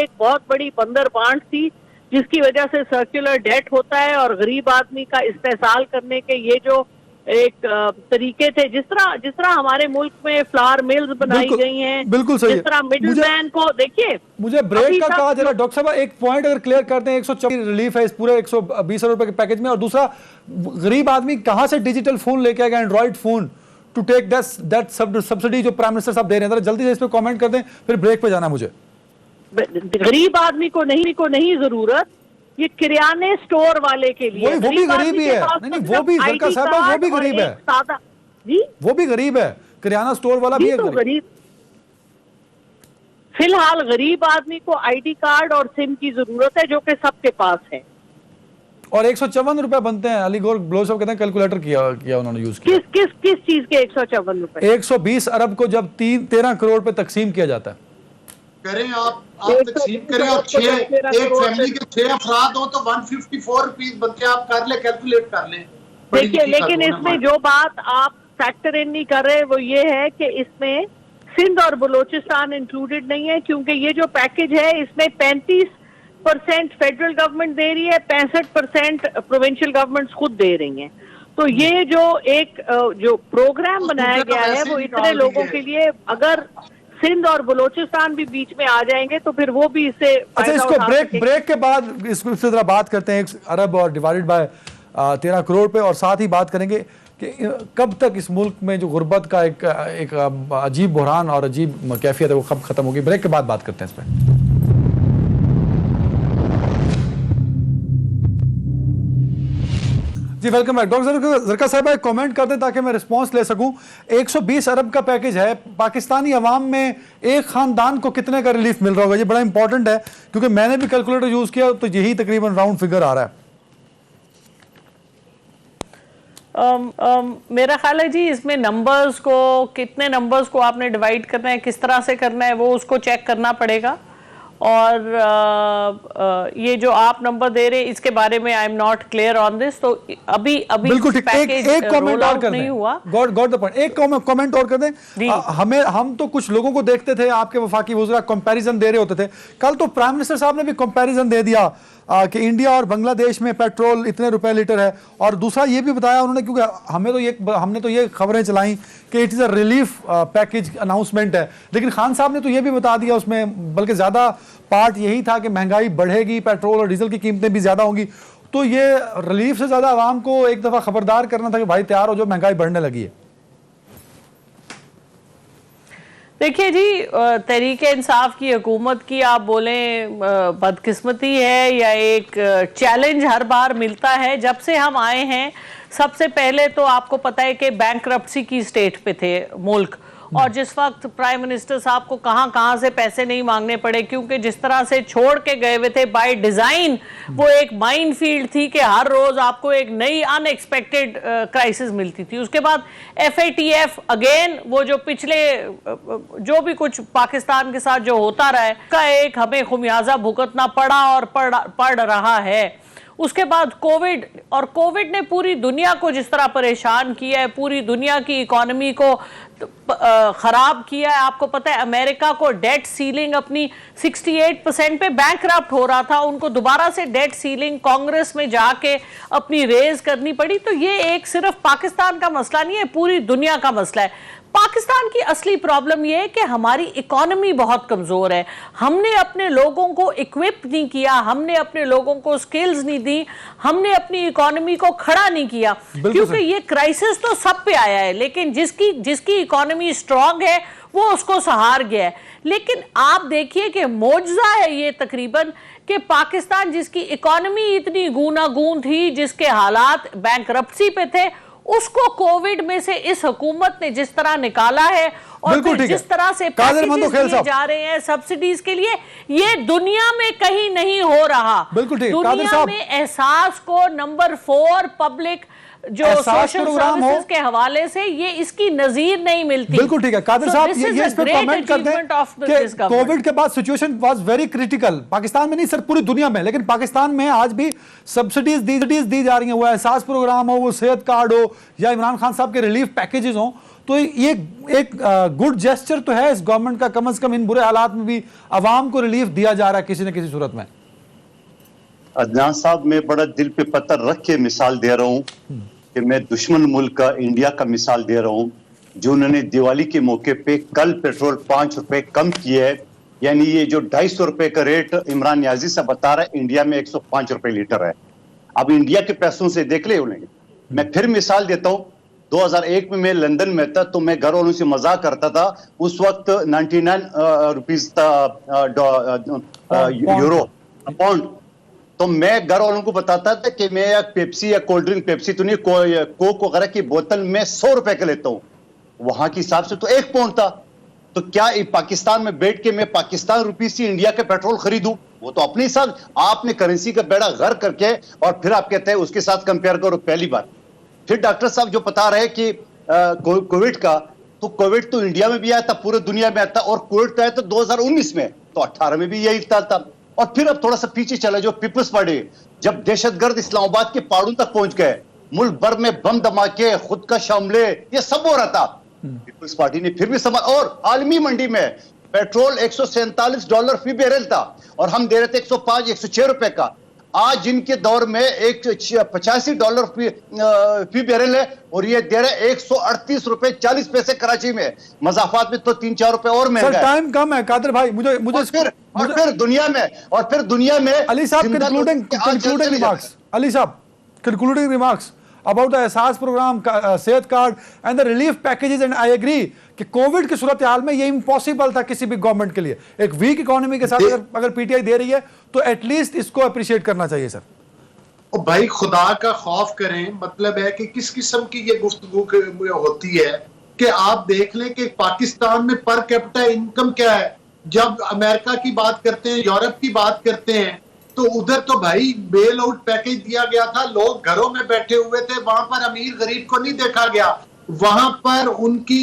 एक बहुत बड़ी बंदर बांट थी, जिसकी वजह से सर्कुलर डेट होता है और गरीब आदमी का इस्तेसाल करने के ये जो एक तरीके थे, जिस तरह हमारे मुल्क में फ्लावर मिल्स बनाई गई हैं, बिल्कुल सही, जिस तरह मिडिलमैन को देखिए। मुझे ब्रेक का कहा जरा डॉक्टर साहब, एक पॉइंट अगर क्लियर करते हैं, 124 रिलीफ है इस पूरे 120 रुपए के पैकेज में, और दूसरा गरीब आदमी कहां से डिजिटल फोन लेके आएगा, Android phone, to take that subsidy जो प्राइम मिनिस्टर साहब दे रहे हैं? जल्दी से इस पे कमेंट कर दें, फिर ब्रेक पे जाना मुझे। गरीब आदमी को नहीं जरूरत, ये किराने स्टोर वाले के लिए। वो भी गरीब ही है। नहीं, वो भी सरकार साहब, वो भी गरीब है जी, वो भी गरीब है, किराना स्टोर वाला भी है तो गरीब। फिलहाल गरीब आदमी को आईडी कार्ड और सिम की जरूरत है, जो कि सबके पास है। और 154 रुपए बनते हैं। अली गौर ब्लो साहब कहते हैं कैलकुलेटर किया उन्होंने यूज किया। किस चीज के 154 रुपए? 120 अरब को जब 13 करोड़ पे तकसीम किया जाता है। करें आप तकसीम करें, और एक फैमिली के 6 अफराद हो तो 154 रुपीज बनते हैं। आप कर ले, कैलकुलेट कर ले। देखिए, लेकिन इसमें जो बात आप फैक्टर इन नहीं कर रहे वो ये है कि इसमें सिंध और बलोचिस्तान इंक्लूडेड नहीं है, क्योंकि ये जो पैकेज है इसमें 35% फेडरल गवर्नमेंट दे रही है, 65% प्रोविंशियल गवर्नमेंट्स खुद दे रही हैं। तो ये जो एक जो प्रोग्राम बनाया गया है वो इतने लोगों के लिए, अगर सिंध और बलोचिस्तान भी बीच में आ जाएंगे तो फिर वो भी इससे अच्छा, इसको ब्रेक के बाद इसको जरा बात करते हैं 1 अरब और डिवाइडेड बाय 13 करोड़ पे, और साथ ही बात करेंगे कि कब तक इस मुल्क में जो गुर्बत का एक अजीब बहरान और अजीब कैफियत है वो कब खत्म होगी। ब्रेक के बाद बात करते हैं इस पर। जी वेलकम बैक। डॉक्टर जरका साहब एक कमेंट कर दें ताकि मैं रिस्पांस ले सकूं। 120 अरब का पैकेज है, पाकिस्तानी अवाम में एक खानदान को कितने का रिलीफ मिल रहा होगा? ये बड़ा इंपॉर्टेंट है, क्योंकि मैंने भी कैलकुलेटर यूज किया तो यही तकरीबन राउंड फिगर आ रहा है। मेरा ख्याल है जी, इसमें नंबर्स को, कितने नंबर्स को आपने डिवाइड करना है, किस तरह से करना है, वो उसको चेक करना पड़ेगा। और ये जो आप नंबर दे रहे हैं इसके बारे में I am not clear on this. तो अभी बिल्कुल ठीक। एक कमेंट और कर नहीं हुआ। Got the point. एक कमेंट और कर दें। हम तो कुछ लोगों को देखते थे, आपके वफाकी वज़ीर कंपैरिजन दे रहे होते थे। कल तो प्राइम मिनिस्टर साहब ने भी कंपैरिजन दे दिया कि इंडिया और बांग्लादेश में पेट्रोल इतने रुपए लीटर है, और दूसरा ये भी बताया उन्होंने, क्योंकि हमने तो ये खबरें चलाई कि it is a relief package announcement है, लेकिन खान साहब ने तो ये भी बता दिया उसमें, बल्कि ज़्यादा पार्ट यही था कि महंगाई बढ़ेगी, पेट्रोल और डीजल की कीमतें भी ज़्यादा होंगी। तो ये रिलीफ से ज़्यादा आवाम को एक दफ़ा खबरदार करना था कि भाई तैयार हो, जो महंगाई बढ़ने लगी है। देखिए जी, तहरीके इंसाफ की हुकूमत की आप बोलें बदकिस्मती है या एक चैलेंज हर बार मिलता है। जब से हम आए हैं, सबसे पहले तो आपको पता है कि बैंकरप्सी की स्टेट पे थे मुल्क, और जिस वक्त प्राइम मिनिस्टर साहब को कहां से पैसे नहीं मांगने पड़े, क्योंकि जिस तरह से छोड़ के गए हुए थे बाय डिजाइन, वो एक माइनफील्ड थी कि हर रोज आपको एक नई अनएक्सपेक्टेड क्राइसिस मिलती थी। उसके बाद FATF अगेन, वो जो पिछले जो भी कुछ पाकिस्तान के साथ जो होता रहा है का एक हमें खुमियाजा भुगतना पड़ा और पड़ रहा है। उसके बाद कोविड, और कोविड ने पूरी दुनिया को जिस तरह परेशान किया है, पूरी दुनिया की इकोनॉमी को खराब किया है। आपको पता है अमेरिका को डेट सीलिंग अपनी 68% पे बैंकरप्ट हो रहा था, उनको दोबारा से डेट सीलिंग कांग्रेस में जाके अपनी रेज करनी पड़ी। तो ये एक सिर्फ पाकिस्तान का मसला नहीं है, पूरी दुनिया का मसला है। पाकिस्तान की असली प्रॉब्लम यह है कि हमारी इकोनॉमी बहुत कमजोर है। हमने अपने लोगों को इक्विप नहीं किया, हमने अपने लोगों को स्किल्स नहीं दी, हमने अपनी इकोनॉमी को खड़ा नहीं किया। क्योंकि ये क्राइसिस तो सब पे आया है, लेकिन जिसकी इकोनॉमी स्ट्रांग है वो उसको सहार गया है। लेकिन आप देखिए कि मौजज़ा है ये तकरीबन कि पाकिस्तान जिसकी इकोनॉमी इतनी गूनागून थी, जिसके हालात बैंकरप्सी पे थे, उसको कोविड में से इस हुकूमत ने जिस तरह निकाला है और फिर जिस तरह से पैकेजेस दिए जा रहे हैं सब्सिडीज के लिए, ये दुनिया में कहीं नहीं हो रहा। दुनिया में एहसास को नंबर 4 पब्लिक जो सोशल सर्विसेज के हवाले से ये इसकी नजीर नहीं मिलती। बिल्कुल ठीक है कादिर साहब, ये इस पे कमेंट करते हैं कि कोविड के बाद situation was very critical, Pakistan में नहीं सर पूरी दुनिया में, लेकिन पाकिस्तान में आज भी सब्सिडीज दी जा रही हैं, वो एहसास प्रोग्राम हो, वो सेहत कार्ड हो, या इमरान खान साहब के रिलीफ पैकेजेस हो। तो ये एक गुड जेस्चर तो है इस गवर्नमेंट का, कम से कम इन बुरे हालात में भी अवाम को रिलीफ दिया जा रहा है किसी न किसी सूरत में। अदनान साहब, मैं बड़ा दिल पे पत्थर रख के मिसाल दे रहा हूँ कि मैं दुश्मन मुल्क का इंडिया का मिसाल दे रहा हूँ, जो उन्होंने दिवाली के मौके पे कल पेट्रोल 5 रुपए कम किए है। यानी ये जो 250 रुपए का रेट इमरान नियाजी से बता रहा है, इंडिया में 105 रुपए लीटर है। अब इंडिया के पैसों से देख ले उन्हें। मैं फिर मिसाल देता हूँ, 2001 में मैं लंदन में था, तो मैं घर वालों से मजाक करता था, उस वक्त 99 रुपीज था यूरो पाउंड। तो मैं घर वालों को बताता था कि मैं एक पेप्सी या कोल्ड ड्रिंक, पेप्सी तो नहीं, कोक वगैरह की बोतल में 100 रुपए का लेता हूं, वहां के हिसाब से तो 1 पाउंड था। तो क्या पाकिस्तान में बैठ के मैं पाकिस्तान रुपीज से इंडिया के पेट्रोल खरीदूं? वो तो अपने साथ आपने करेंसी का बेड़ा गर्क करके और फिर आप कहते हैं उसके साथ कंपेयर करो। पहली बात। फिर डॉक्टर साहब जो बता रहे कि कोविड का, तो कोविड तो इंडिया में भी आया था, पूरे दुनिया में आया था, और कोविड तो आया था 2019 में, तो 18 में भी यही था। और फिर अब थोड़ा सा पीछे चला, जो पीपल्स पार्टी जब दहशतगर्द इस्लामाबाद के पहाड़ों तक पहुंच गए, मुल्क भर में बम धमाके, खुदकश हमले, ये सब हो रहा था, पीपल्स पार्टी ने फिर भी समझ। और आलमी मंडी में पेट्रोल $147 फी बैरल था और हम दे रहे थे 105 106 रुपए का। आज इनके दौर में $85 फी बैरल है और ये दे रहे 138 रुपए 40 पैसे कराची में। मजाफात में तो 3-4 रुपए और महंगा है। टाइम कम है कादिर भाई, मुझे फिर दुनिया में अली साहब concluding remarks about the Ehsaas program, Sehat card and the relief packages. And I agree कि कोविड की सूरत हाल में ये इम्पॉसिबल था किसी भी गवर्नमेंट के लिए। एक वीक इकोनॉमी के साथ अगर पीटीआई दे रही है तो एटलीस्ट इसको अप्रिशिएट करना चाहिए सर। और भाई खुदा का खौफ करें, मतलब है कि किस किस्म की ये गुफ्तगू होती है कि आप देख लें कि पाकिस्तान में पर कैपिटा इनकम क्या है। जब अमेरिका की बात करते हैं, यूरोप की बात करते हैं, तो उधर तो भाई बेल आउट पैकेज दिया गया था, लोग घरों में बैठे हुए थे, वहां पर अमीर गरीब को नहीं देखा गया। वहां पर उनकी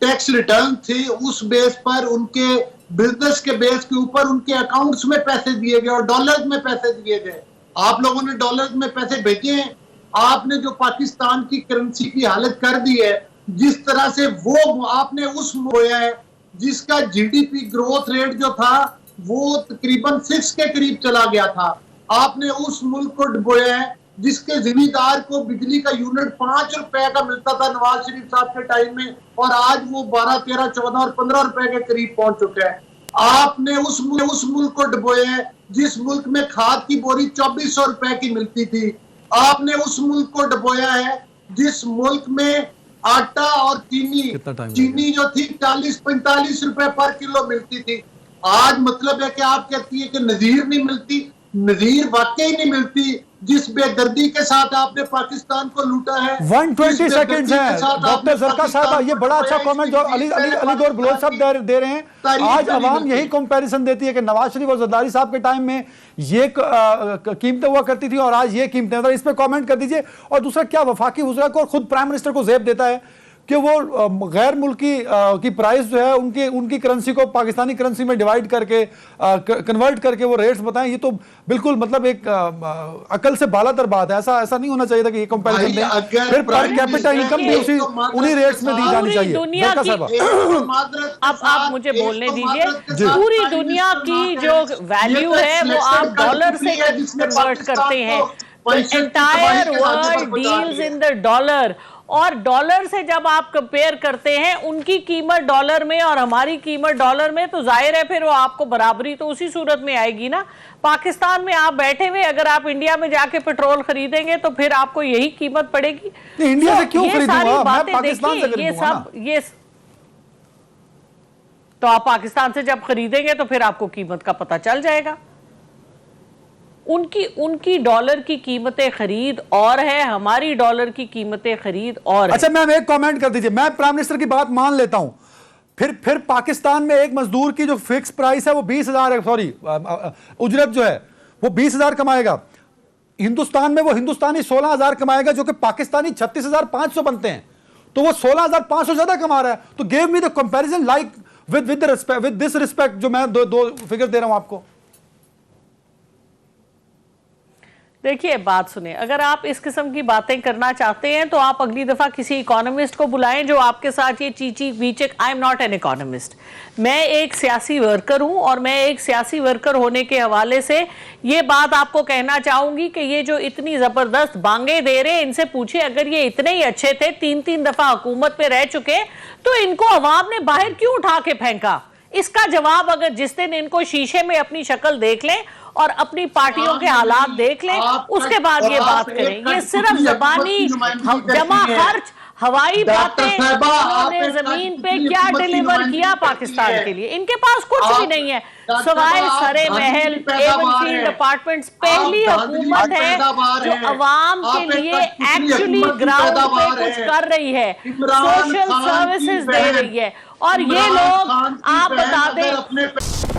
टैक्स रिटर्न थी, उस बेस पर उनके बिजनेस के बेस के ऊपर उनके अकाउंट्स में पैसे दिए गए और डॉलर्स में पैसे दिए गए। आप लोगों ने डॉलर्स में पैसे भेजे हैं। आपने जो पाकिस्तान की करेंसी की हालत कर दी है, जिस तरह से वो आपने उस बोया है जिसका जीडीपी ग्रोथ रेट जो था वो तकरीबन 6 के करीब चला गया था। आपने उस मुल्क को डुबोया है जिसके जिम्मेदार को बिजली का यूनिट 5 रुपए का मिलता था नवाज शरीफ साहब के टाइम में, और आज वो 12, 13, 14 और 15 रुपए के करीब पहुंच चुका है। आपने उस मुल्क को डुबोया है जिस मुल्क में खाद की बोरी 2400 रुपए की मिलती थी। आपने उस मुल्क को डुबोया है जिस मुल्क में आटा और चीनी जो थी 40-45 रुपए पर किलो मिलती थी। आज मतलब है कि आप कहती है कि नजीर नहीं मिलती, नजीर वाकई नहीं मिलती। जिस बेदर्दी के साथ आपने पाकिस्तान को लूटा है, 120 सेकंड्स हैं डॉक्टर जरका साहब, ये बड़ा अच्छा कमेंट जो अली और बलोच साहब दे रहे हैं। आज अवाम यही कंपैरिजन देती है कि नवाज शरीफ और जरदारी साहब के टाइम में ये कीमतें हुआ करती थी और आज ये कीमतें, इस पे कमेंट कर दीजिए। और दूसरा, क्या वफाकी वज़रा को खुद प्राइम मिनिस्टर को ज़ेब देता है कि वो गैर मुल्की की प्राइस जो है उनकी करेंसी को पाकिस्तानी करेंसी में डिवाइड करके कन्वर्ट करके वो रेट्स बताएं? ये तो बिल्कुल मतलब एक अकल से बालातर बात है। ऐसा नहीं होना चाहिए था कि ये कंपैरिजन दें। फिर पर कैपिटा इनकम भी उन्हीं रेट्स में दी जानी चाहिए। अब आप मुझे बोलने दीजिए, पूरी दुनिया की जो वैल्यू है वो आप डॉलर से कन्वर्ट करते हैं। Entire world deals in the dollar, और डॉलर से जब आप कंपेयर करते हैं उनकी कीमत डॉलर में और हमारी कीमत डॉलर में, तो जाहिर है फिर वो आपको बराबरी तो उसी सूरत में आएगी ना। पाकिस्तान में आप बैठे हुए अगर आप इंडिया में जाके पेट्रोल खरीदेंगे तो फिर आपको यही कीमत पड़ेगी। इंडिया से क्यों खरीदूंगा? सारी मैं बातें पाकिस्तान से देखिए, ये खरीदूंगा सब ये तो आप पाकिस्तान से जब खरीदेंगे तो फिर आपको कीमत का पता चल जाएगा। उनकी डॉलर की कीमतें खरीद और है, हमारी डॉलर की कीमतें खरीद और अच्छा, मैम एक कमेंट कर दीजिए। मैं प्राइम मिनिस्टर की बात मान लेता हूं, फिर पाकिस्तान में एक मजदूर की जो फिक्स प्राइस है वो 20,000 है, सॉरी उजरत जो है वो 20,000 कमाएगा। हिंदुस्तान में वो हिंदुस्तानी 16,000 कमाएगा, जो कि पाकिस्तानी 36,500 बनते हैं, तो वो 16,500 ज्यादा कमा रहा है। तो give me the comparison like with this respect, जो मैं दो फिगर दे रहा हूं आपको। देखिए, बात सुनिए, अगर आप इस किस्म की बातें करना चाहते हैं तो आप अगली दफा किसी इकोनॉमिस्ट को बुलाएं जो आपके साथ ये चीची बीचक। I am not an economist, मैं एक सियासी वर्कर हूं, और मैं एक सियासी वर्कर होने के हवाले से ये बात आपको कहना चाहूंगी कि ये जो इतनी जबरदस्त बांगे दे रहे हैं, इनसे पूछे अगर ये इतने ही अच्छे थे, 3 दफा हुकूमत पे रह चुके, तो इनको अवाम ने बाहर क्यों उठा के फेंका? इसका जवाब अगर जिस दिन इनको शीशे में अपनी शक्ल देख लें और अपनी पार्टियों के हालात देख लें, उसके बाद ये बात करें। ये सिर्फ जबानी जमा खर्च, हवाई बातें, उन्होंने जमीन पे क्या डिलीवर किया पाकिस्तान के लिए, इनके पास कुछ भी नहीं है सवाए सरे महल, एवन फील्ड अपार्टमेंट्स। पहली हुकूमत है जो अवाम के लिए एक्चुअली ग्राउंड पे कुछ कर रही है, सोशल सर्विसेज दे रही है। और ये लोग आप बता दें